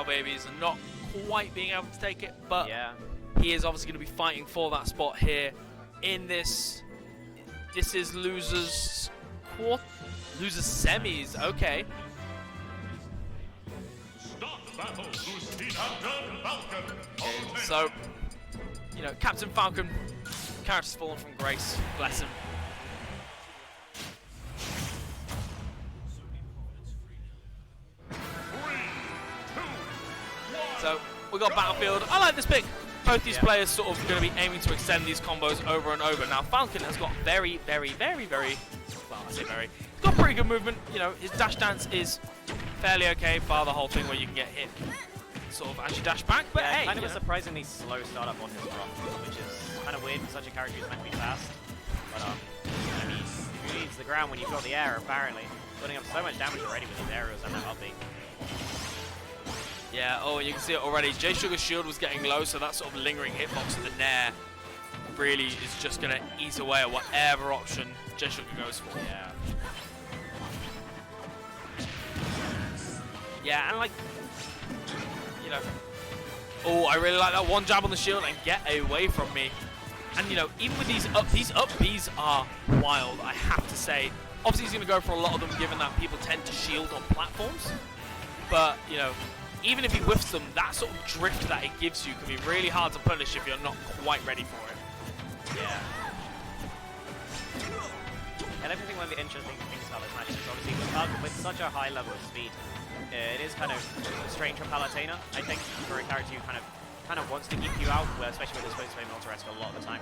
now, babies, and not quite being able to take it, but yeah, he is obviously going to be fighting for that spot here in this. This is losers semis. Okay. So, you know, Captain Falcon, character's fallen from grace. Bless him. So we got Battlefield. I like this pick. Both these players sort of going to be aiming to extend these combos over and over. Now Falcon has got very, well, I say very. He's got pretty good movement. You know, his dash dance is fairly okay, bar the whole thing where you can get hit sort of as you dash back. But hey, kind of a surprisingly slow startup on his rock, which is kind of weird for such a character who's meant to be fast. But I mean, if he leaves the ground when you've got the air, apparently, putting up so much damage already with these aerials and that upbeat. Yeah, oh, you can see it already. JSugar's shield was getting low, so that sort of lingering hitbox of the Nair really is just going to eat away at whatever option JSugar goes for. Yeah. Yeah, and like, you know, oh, I really like that one jab on the shield and get away from me. And you know, even with these up Bs are wild, I have to say. Obviously, he's going to go for a lot of them, given that people tend to shield on platforms. But you know, even if he whiffs them, that sort of drift that it gives you can be really hard to punish if you're not quite ready for it. Yeah. And I think one of the interesting things about this match is obviously with such a high level of speed, it is kind of strange for Palutena, I think, for a character who kind of wants to keep you out, especially with his supposed to play Miltaresque a lot of the time.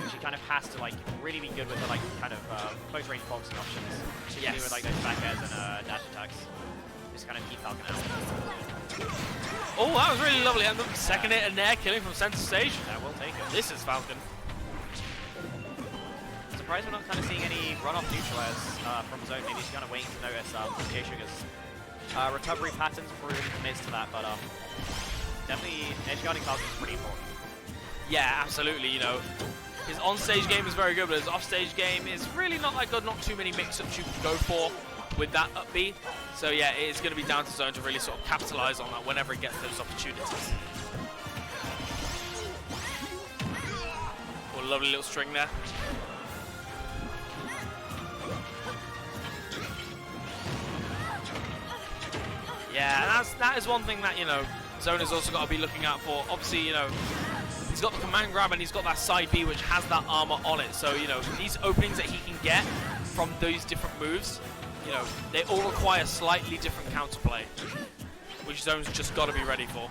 She kind of has to like really be good with the like kind of close range boxing options. She can do with like those back airs and dash attacks. Just kind of keep Falcon out. Oh, that was really lovely. And the second hit and Nair killing from center stage. That will take it. This is Falcon. I'm surprised we're not kind of seeing any run-off neutralizers from zone. Maybe he's kind of waiting to notice JSugar's recovery patterns probably commits to that, but definitely edge guarding Falcon is pretty important. Yeah, absolutely. You know, his on-stage game is very good, but his off-stage game is really not that good. Not too many mix-ups you can go for with that up B. So yeah, it is going to be down to Zone to really sort of capitalize on that whenever it gets those opportunities. Oh, lovely little string there. Yeah, that is one thing that, you know, Zone has also got to be looking out for. Obviously, you know, he's got the command grab and he's got that side B which has that armor on it. So, you know, these openings that he can get from those different moves, you know, they all require slightly different counterplay, which Zone's just got to be ready for.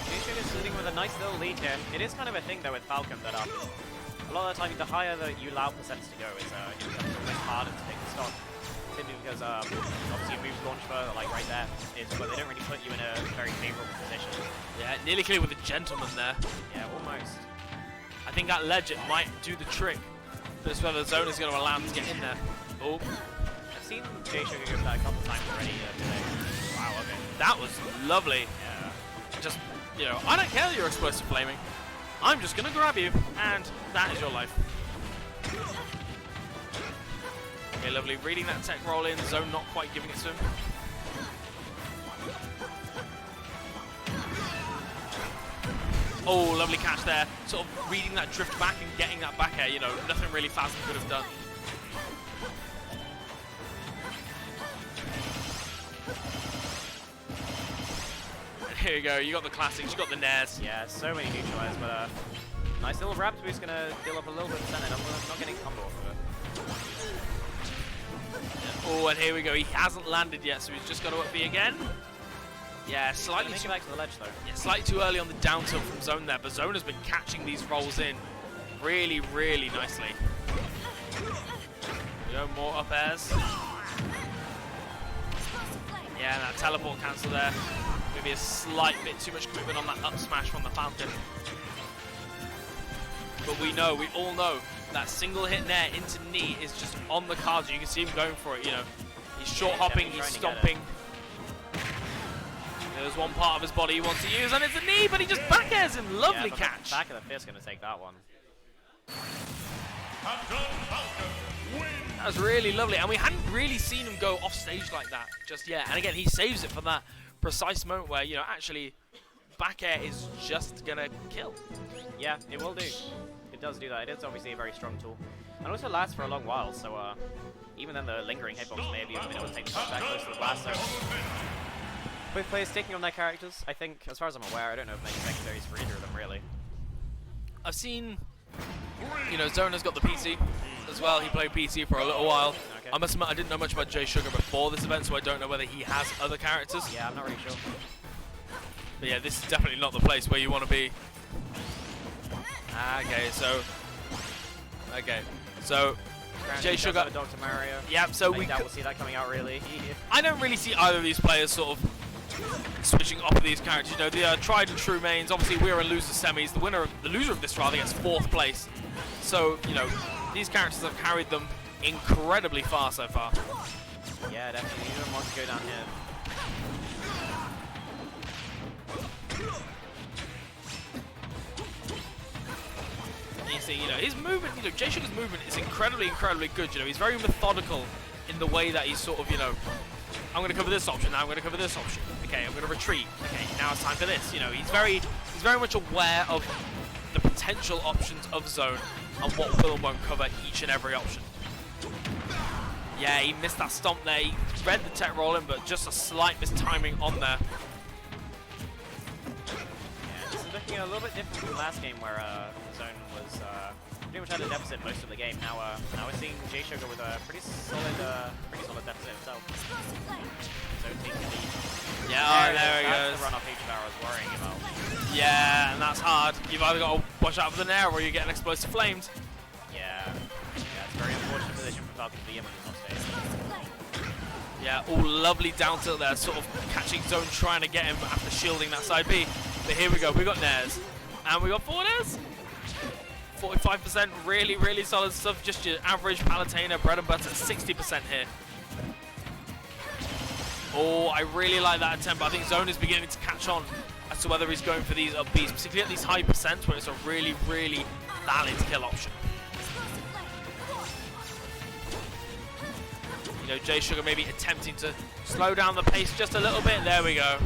JSugar is sitting with a nice little lead here. It is kind of a thing though with Falcon that a lot of the time the higher that you allow percents to go, it becomes a bit harder to take the stock. Simply because obviously your moves launch further, like right there, but they don't really put you in a very favourable position. Yeah, nearly clear with a gentleman there. Yeah, almost. I think that ledge it might do the trick, but it's whether the Zone is going to allow him to get in there. Oh. I've seen JSugar go for that a couple times already today. Wow, okay. That was lovely. Yeah. Just, you know, I don't care that you're explosive flaming. I'm just going to grab you, and that is your life. Okay, lovely. Reading that tech roll in, Zone not quite giving it to him. Oh, lovely catch there. Sort of reading that drift back and getting that back air, you know, nothing really Phasm could have done. And here you go, you got the classics, you got the Nairs. Yeah, so many neutralizers, but nice little Raptor boost going to deal up a little bit of percentage. I'm not getting combo off of it. Oh, and here we go. He hasn't landed yet, so he's just got to up B again. Yeah, slightly too back to the ledge though. Yeah, slightly too early on the down tilt from Zone there, but Zone has been catching these rolls in really, really nicely. You know, more up airs. Yeah, that teleport cancel there. Maybe a slight bit too much commitment on that up smash from the Falcon. But we all know, that single hit Nair into knee is just on the cards. You can see him going for it, you know. He's short hopping, he's stomping. There's one part of his body he wants to use, and it's a knee, but he just back airs him. Lovely catch. Back of the fist going to take that one. That was really lovely, and we hadn't really seen him go off stage like that just yet. And again, he saves it for that precise moment where, you know, actually back air is just gonna kill. Yeah, it will do. It does do that. It is obviously a very strong tool. And also lasts for a long while, so even then the lingering hitbox may have even been able to take the shot back close to the blast. So both players taking on their characters, I think, as far as I'm aware, I don't know of many secondaries for either of them, really. I've seen, you know, Zone has got the PC as well. He played PC for a little while. Okay. I must admit, I didn't know much about JSugar before this event, so I don't know whether he has other characters. Yeah, I'm not really sure. But yeah, this is definitely not the place where you want to be. Okay, so JSugar. Dr. Mario. Yeah, so I doubt we'll see that coming out really. I don't really see either of these players sort of switching off of these characters. You know, the tried and true mains. Obviously, we're in loser semis. The loser of this rather gets 4th place. So you know, these characters have carried them incredibly far so far. Yeah, definitely. Neither of them wants to go down here. You see, you know, his movement, you know, JSugar's movement is incredibly good. You know, he's very methodical in the way that he's sort of, you know, I'm going to cover this option, now I'm going to cover this option. Okay, I'm going to retreat. Okay, now it's time for this. You know, he's very much aware of the potential options of Zone and what will and won't cover each and every option. Yeah, he missed that stomp there. He read the tech roll in, but just a slight mistiming on there. This is looking a little bit different from last game where Zone was pretty much had a deficit most of the game. Now we're seeing JSugar with a pretty solid deficit himself. So taking the lead. Yeah, there he That's goes. the run off H I was worrying about. Yeah, and that's hard. You've either got to watch out for the nair or you get an explosive flamed. Yeah, it's a very unfortunate position for Falcon to be in when he's off stage. Yeah, all lovely down tilt there, sort of catching Zone, trying to get him after shielding that side B. But here we go, we got nairs. And we got 4 nairs. 45%, really solid stuff. Just your average Palutena bread and butter, 60% here. Oh, I really like that attempt, but I think Zone is beginning to catch on as to whether he's going for these up Bs, particularly at these high percents where it's a really valid kill option. You know, JSugar maybe attempting to slow down the pace just a little bit. There we go.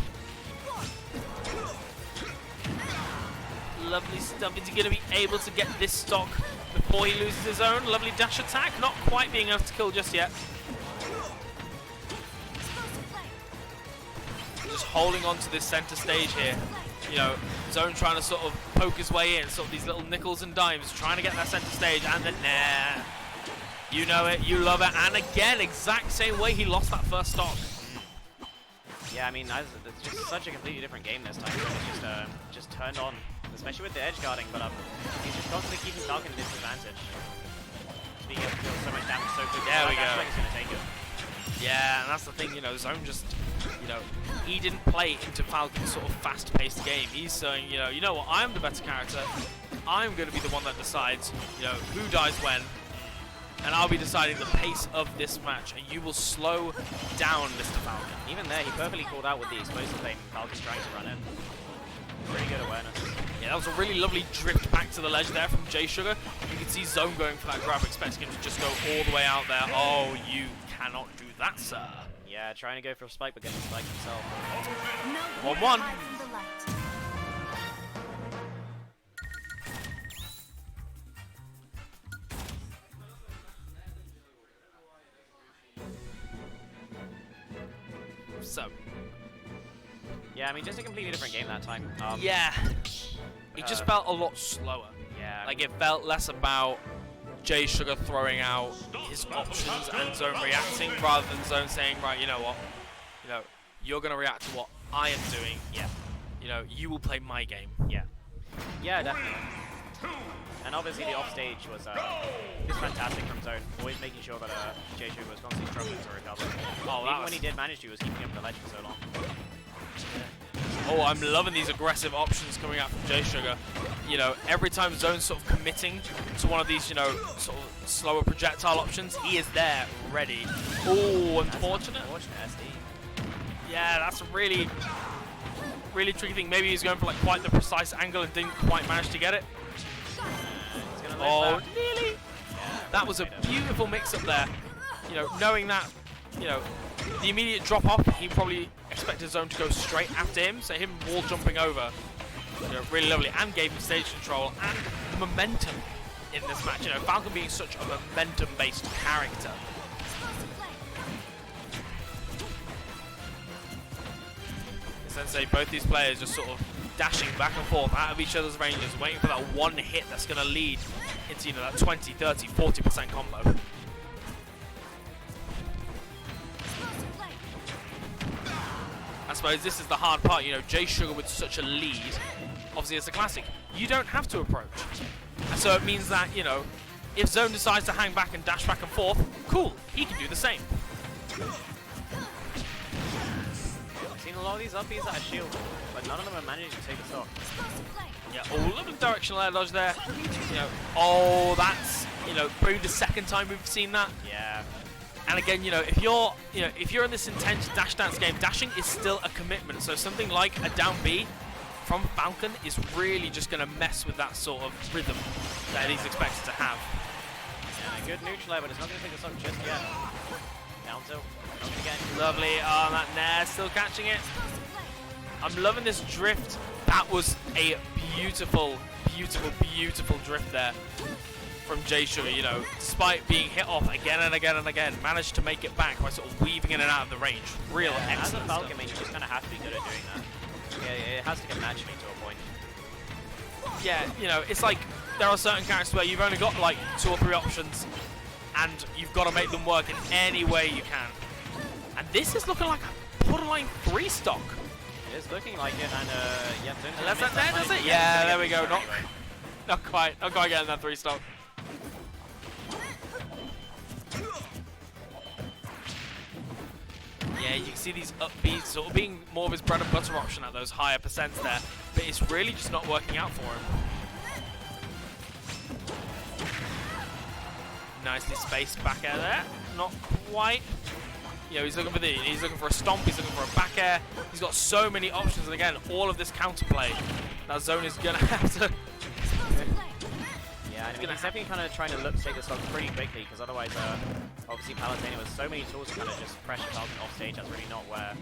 Lovely stuff. Is he going to be able to get this stock before he loses his own? Lovely dash attack. Not quite being able to kill just yet. Just holding on to this center stage here. You know, Zone trying to sort of poke his way in. Sort of these little nickels and dimes. Trying to get that center stage. And then, nah. You know it. You love it. And again, exact same way he lost that first stock. Yeah, I mean, it's just such a completely different game this time. It's just turned on. Especially with the edge guarding, but he's just constantly keeping Falcon at disadvantage. Just being able to deal so much damage so quickly. There we go. He's going to take it. Yeah, and that's the thing, you know, Zone just, you know, he didn't play into Falcon's sort of fast-paced game. He's saying, you know what, I'm the better character. I'm going to be the one that decides, you know, who dies when, and I'll be deciding the pace of this match, and you will slow down Mr. Falcon. Even there, he perfectly called out with the explosive flame Falcon's trying to run in. Pretty good awareness. Yeah, that was a really lovely drift back to the ledge there from JSugar. You can see Zone going for that grab, expecting him to just go all the way out there. Oh, you cannot do that, sir. Yeah, trying to go for a spike, but getting spiked himself. 1-1. So. Yeah, I mean, just a completely different game that time. Yeah. It just felt a lot slower. Yeah. Like, it felt less about JSugar throwing out his options and Zone reacting, rather than Zone saying, right, you know what? You know, you're going to react to what I am doing. Yeah. You know, you will play my game. Yeah. Yeah, definitely. And obviously the offstage was fantastic from Zone, always making sure that JSugar was constantly struggling to recover. Oh, even when he did manage to, he was keeping him on the ledge for so long. Oh, I'm loving these aggressive options coming out from JSugar. You know, every time Zone's sort of committing to one of these, you know, sort of slower projectile options, he is there, ready. Oh, unfortunate. Unfortunate SD. Yeah, that's a really tricky thing. Maybe he's going for like quite the precise angle and didn't quite manage to get it. He's gonna Oh, that. nearly. Yeah, That was a beautiful mix-up there. you know, knowing that, you know, the immediate drop off, he probably expected Zone to go straight after him. So him wall jumping over, you know, really lovely, and gave him stage control and the momentum in this match. You know, Falcon being such a momentum-based character. Sensei, both these players just sort of dashing back and forth out of each other's ranges, waiting for that one hit that's going to lead into, you know, that 20, 30, 40% combo. I suppose this is the hard part, you know, JSugar with such a lead, obviously it's a classic. You don't have to approach. And so it means that, you know, if Zone decides to hang back and dash back and forth, cool, he can do the same. Seen a lot of these upbeats at a shield, but none of them are managing to take a stock. Yeah, oh, lovely directional air dodge there. You know, oh, that's, you know, probably the second time we've seen that. Yeah. And again, you know, if you're in this intense dash dance game, dashing is still a commitment. So something like a down B from Falcon is really just going to mess with that sort of rhythm that he's expected to have. Yeah, good neutral air, but it's not going to take a stock just yet. Down tilt. Again. Lovely. Oh, that Nair still catching it. I'm loving this drift. That was a beautiful, beautiful, beautiful drift there from JSugar. You know, despite being hit off again and again and again, managed to make it back by sort of weaving in and out of the range. Real excellent. As a Falcon, I mean, you just kind of have to be good at doing that. Yeah, it has to get matched me to a point. Yeah, you know, it's like there are certain characters where you've only got like 2 or 3 options, and you've got to make them work in any way you can. And this is looking like a borderline 3 stock. It is looking like it, and yeah, unless that there does it. Yeah, there we go. Not quite getting that 3 stock. Yeah, you can see these upbeats sort of being more of his bread and butter option at those higher percents there, but it's really just not working out for him. Nicely spaced back air there. Not quite. You know, he's looking for a stomp, he's looking for a back air. He's got so many options, and again, all of this counterplay. That Zone is gonna have to. Yeah, I mean, he's definitely kind of trying to take the stock pretty quickly, because otherwise, obviously, Palutena with so many tools to kind of just pressure Falcon off stage. That's really not where.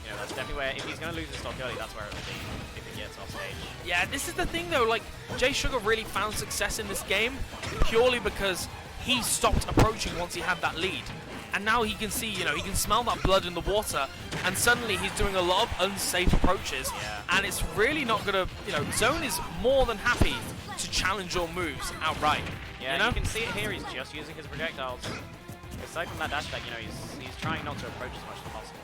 You know, that's definitely where, if he's going to lose the stock early, that's where it will be, if it gets off stage. Yeah, this is the thing though, like, JSugar really found success in this game purely because he stopped approaching once he had that lead. And now he can see, you know, he can smell that blood in the water, and suddenly he's doing a lot of unsafe approaches, and it's really not going to, you know, Zone is more than happy to challenge your moves outright. Yeah, you know? You can see it here, he's just using his projectiles. Aside from that dash attack, you know, he's trying not to approach as much as possible.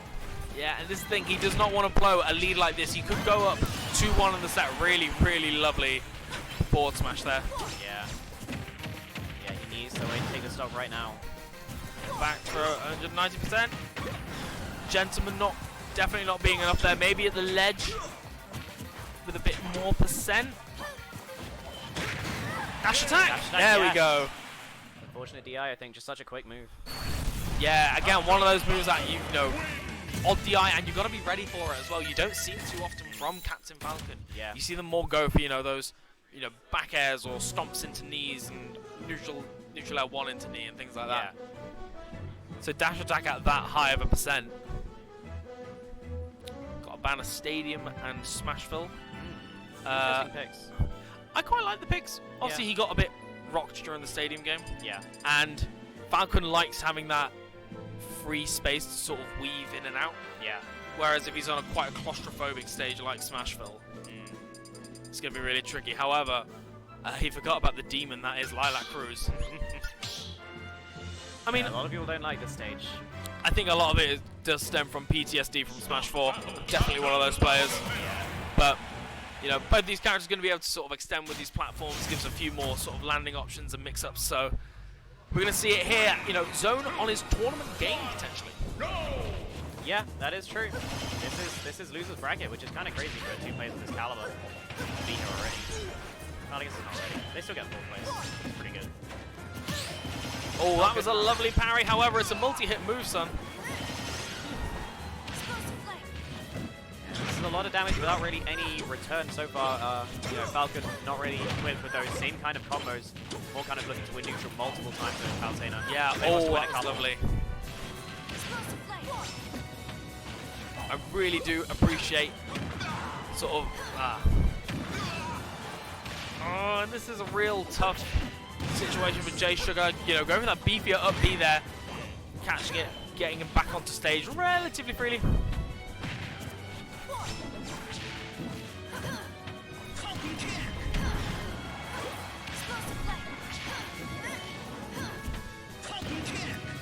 Yeah, and this is the thing, he does not want to blow a lead like this. He could go up 2-1 in the set. Really, really lovely forward smash there. Yeah. Yeah, he needs to wait to take the stock right now. Back for 190%. Gentleman definitely not being enough there. Maybe at the ledge with a bit more percent. Dash attack! There we go. Unfortunate DI, I think. Just such a quick move. Yeah, again, one of those moves that you know, odd DI, and you've got to be ready for it as well. You don't see it too often from Captain Falcon. Yeah. You see them more go for, you know, those, you know, back airs or stomps into knees and neutral air 1 into knee and things like that. So dash attack at that high of a percent. Got a ban of Stadium and Smashville. Picks. I quite like the picks. Obviously, he got a bit rocked during the Stadium game. Yeah. And Falcon likes having that free space to sort of weave in and out. Yeah. Whereas if he's on quite a claustrophobic stage like Smashville, it's going to be really tricky. However, he forgot about the demon that is Lilac Cruz. I mean, a lot of people don't like this stage. I think a lot of it does stem from PTSD from Smash 4. Definitely one of those players. Yeah. But, you know, both these characters are going to be able to sort of extend with these platforms, gives a few more sort of landing options and mix-ups. So we're going to see it here. You know, Zone on his tournament game potentially. Yeah, that is true. This is loser's bracket, which is kind of crazy for 2 players of this caliber to be here already. Well, I guess it's not ready. They still get 4th place. Pretty good. Oh, that was a lovely parry. However, it's a multi-hit move, son. This is a lot of damage without really any return so far. You know, Falcon not really equipped with those same kind of combos. More kind of looking to win neutral multiple times with Palutena. Yeah, oh, that was lovely. I really do appreciate sort of... Oh, and this is a real tough situation for JSugar. You know, going for that beefier up B there, catching it, getting him back onto stage relatively freely.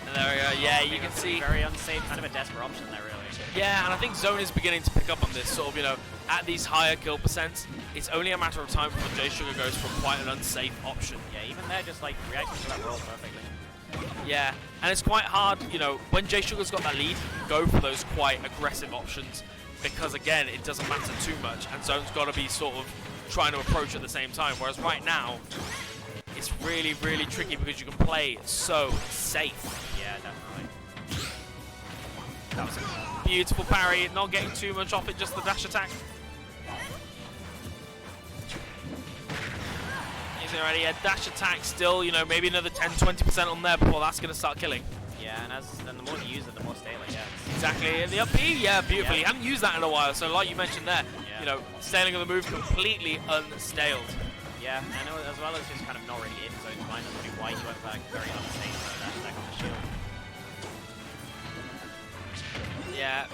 And there we go. Yeah, you can see very unsafe, kind of a desperate option there, really. Yeah, and I think Zone is beginning to pick up on this sort of, you know, at these higher kill percents, it's only a matter of time before JSugar goes for quite an unsafe option. Yeah, even there, just like reacting to that roll perfectly. Yeah, and it's quite hard, you know, when JSugar's got that lead, go for those quite aggressive options because, again, it doesn't matter too much, and Zone's got to be sort of trying to approach at the same time, whereas right now, it's really, really tricky because you can play so safe. Yeah, definitely. That was a beautiful parry, not getting too much off it, just the dash attack. He's already a dash attack still, you know, maybe another 10-20% on there before that's going to start killing. Yeah, and then the more you use it, the more stable it gets. Exactly, and the up B, yeah, beautifully. Yeah. Haven't used that in a while, so like you mentioned there, Yeah. you know, sailing of the move completely unstaled. Yeah, and as well as just kind of not really in his own mind, that's probably why he went back very unsafe dash attack on the shield. Yeah.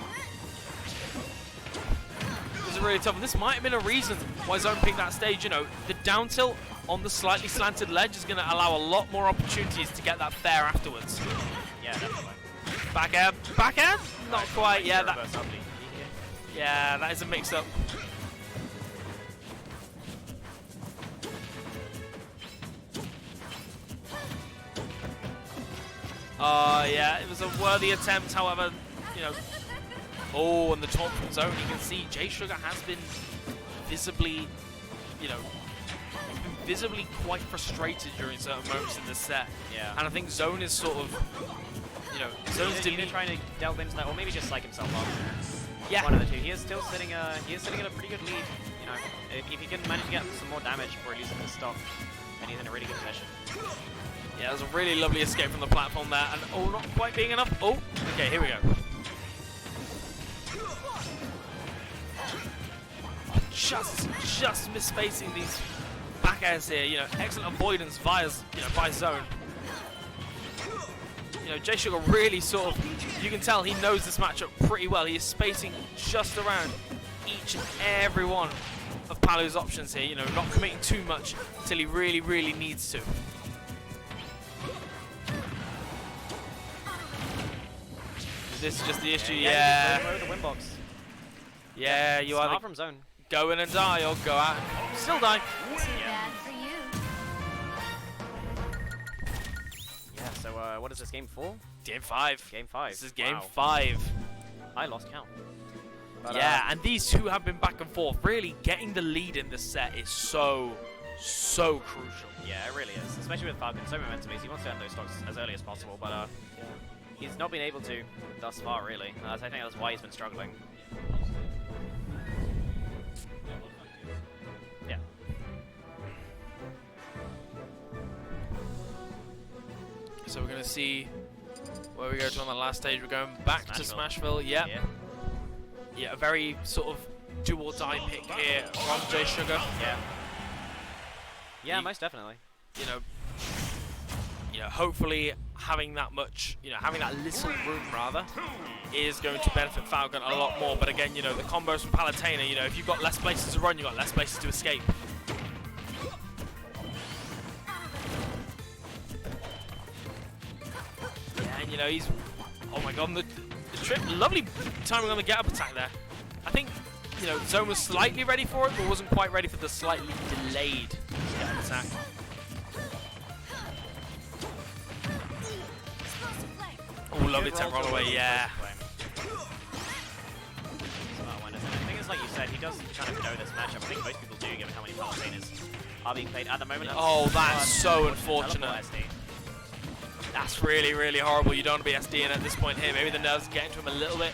This is really tough, and this might have been a reason why Zone picked that stage. You know, the down tilt on the slightly slanted ledge is going to allow a lot more opportunities to get that fair afterwards. Yeah, definitely. Back air, not quite. Yeah, that. Reverse up lead. Yeah, that is a mix-up. Yeah, it was a worthy attempt, however, you know. Oh, and the taunt from Zone, you can see JSugar has been visibly, you know, visibly quite frustrated during certain moments in this set. Yeah. And I think Zone is sort of, you know, Zone's either trying to delve into that, or maybe just psych himself up. Yeah. One of the two. He is still sitting. He is sitting at a pretty good lead. You know, if he can manage to get some more damage before he loses his stock, then he's in a really good position. Yeah, it was a really lovely escape from the platform there, and oh, not quite being enough. Oh, okay, here we go. Just misspacing these back airs here. You know, excellent avoidance via, you know, by Zone. You know, JSugar really sort of, you can tell he knows this matchup pretty well. He is spacing just around each and every one of Palu's options here. You know, not committing too much until he really, really needs to. This is just the issue, yeah. The win box. Yeah, you Start either from Zone. go in and die or go out and still die. Too bad for you. Yeah, so what is this, game 4? Game 5. Game 5. This is game Wow. 5. I lost count. But, Yeah, and these two have been back and forth. Really, getting the lead in this set is so crucial. Yeah, it really is. Especially with Falcon, so momentum is. He wants to end those stocks as early as possible, but he's not been able to thus far, really. I think that's why he's been struggling. Yeah. So we're going to see where we go to on the last stage. We're going back to Smashville. Yep. Yeah, a very sort of do or die pick here from JSugar. Yeah. Yeah, most definitely. You know, hopefully having that much, you know, having that little room rather, is going to benefit Falcon a lot more. But again, you know, the combos from Palutena, you know, if you've got less places to run, you've got less places to escape. Yeah, and you know, he's, oh my god, the trip, lovely timing on the get-up attack there. I think, you know, Zone was slightly ready for it, but wasn't quite ready for the slightly delayed get-up attack. Oh, lovely temp roll away, yeah. I think it's like you said, he does kind of know this matchup. I think most people do, given how many Palutenas are being played at the moment. Oh, that's so unfortunate. SD. That's really, really horrible. You don't want to be SDing at this point here. Maybe the nerves getting to him a little bit.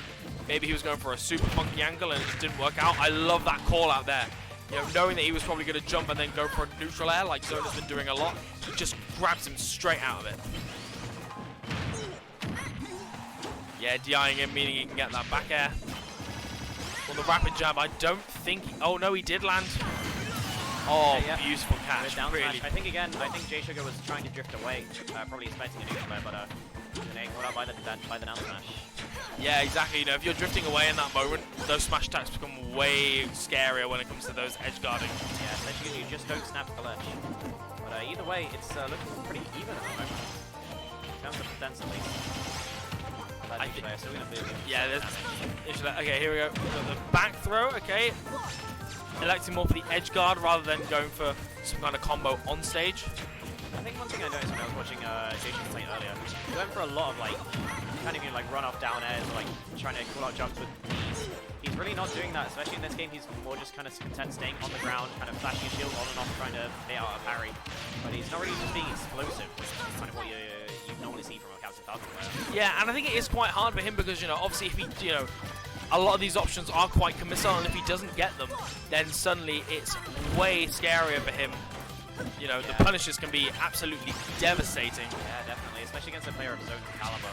Maybe he was going for a super funky angle and it just didn't work out. I love that call out there. You know, knowing that he was probably going to jump and then go for a neutral air like Zone has been doing a lot, just grabs him straight out of it. Yeah, DIing him, meaning he can get that back air. Well, the rapid jab, I don't think... Oh, no, he did land. Oh, yeah. beautiful catch. With down Really. smash. I think JSugar was trying to drift away, probably expecting a neutral there, but getting caught out by the down smash. Yeah, exactly. You know, if you're drifting away in that moment, those smash attacks become way scarier when it comes to those edge guarding. Yeah, especially if you just don't snap the ledge. But either way, it's looking pretty even at the moment. In terms of defense, at least. I think, still gonna be yeah, there's... Okay, here we go. We've got the back throw, okay. Electing more for the edge guard rather than going for some kind of combo on stage. I think one thing I noticed when I was watching JSugar playing earlier, he went for a lot of like, kind of like run off down airs, like trying to call out jumps with ease. He's really not doing that, especially in this game. He's more just kind of content staying on the ground, kind of flashing his shield on and off, trying to bait out a parry. But he's not really just being explosive, which is kind of what you normally see from a Captain Falcon player. Yeah, and I think it is quite hard for him because, you know, obviously if he, you know, a lot of these options are quite commissile, and if he doesn't get them, then suddenly it's way scarier for him. You know, the punishes can be absolutely devastating. Yeah, definitely, especially against a player of his own caliber.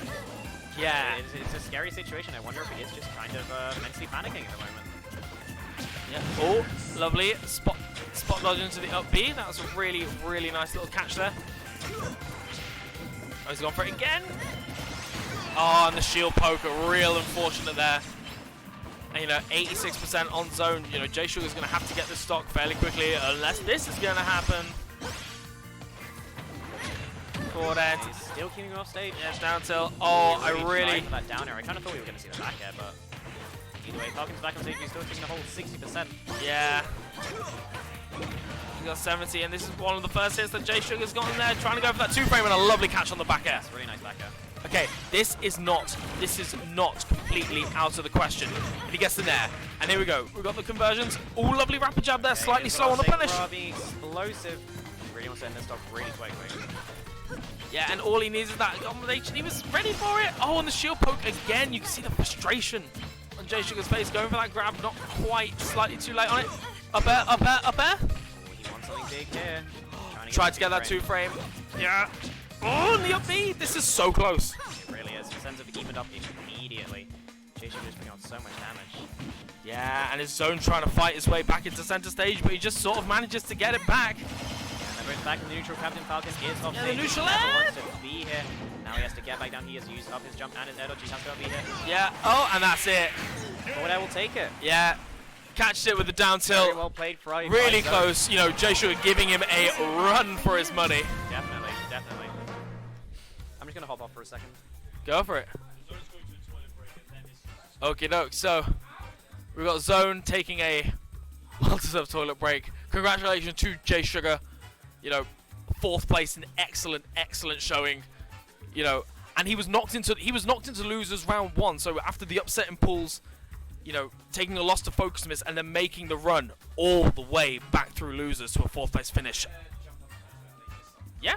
Yeah. It's a scary situation. I wonder if he is just kind of mentally panicking at the moment. Yeah. Oh, lovely. Spot dodge into the up B. That was a really, really nice little catch there. Oh, he's gone for it again. Oh, and the shield poker, real unfortunate there. And, you know, 86% on zone. You know, JSugar's going to have to get this stock fairly quickly, unless this is going to happen. Forward end. He's still keeping him off stage. Yes, down tilt. Oh, I really... That down air. I kind of thought we were going to see the back air, but either way, Falcon's back on stage. He's still taking the whole 60%. Yeah. He got 70, and this is one of the first hits that JSugar's got in there, trying to go for that 2-frame, and a lovely catch on the back air. That's really nice back air. Okay, this is not completely out of the question if he gets in there. And here we go. We've got the conversions. All lovely rapid jab there, slightly slow on the punish. Being explosive. He really wants to end this stock really quickly. Yeah, and all he needs is that combination. He was ready for it. Oh, and the shield poke again. You can see the frustration on JSugar's face. Going for that grab, not quite, slightly too late on it. Up air, up air, up air. Oh, he wants something big here. Tried to get that 2-frame. Yeah. Oh, and the up B. This is so close. It really is. His sense of evened up immediately. JSugar's bringing on so much damage. Yeah, and his zone trying to fight his way back into center stage, but he just sort of manages to get it back. And then back in the neutral. Captain Falcon is off Yeah, stage. the neutral He never air. wants to be here. Now he has to get back down. He has used up his jump and his air dodge. He has to be here. Yeah. Oh, and that's it. Forward air will take it. Yeah. Catched it with the down Very tilt. well played, Fry. Really close. You know, JSugar giving him a run for his money. Definitely, definitely. I'm just gonna hop off for a second. Go for it. Okie doke. So we've got Zone taking a well-deserved toilet break. Congratulations to JSugar. You know, 4th place, an excellent showing. You know, and he was knocked into losers round 1. So after the upsetting pulls, you know, taking a loss to Focus Miss and then making the run all the way back through losers to a 4th place finish. Yeah,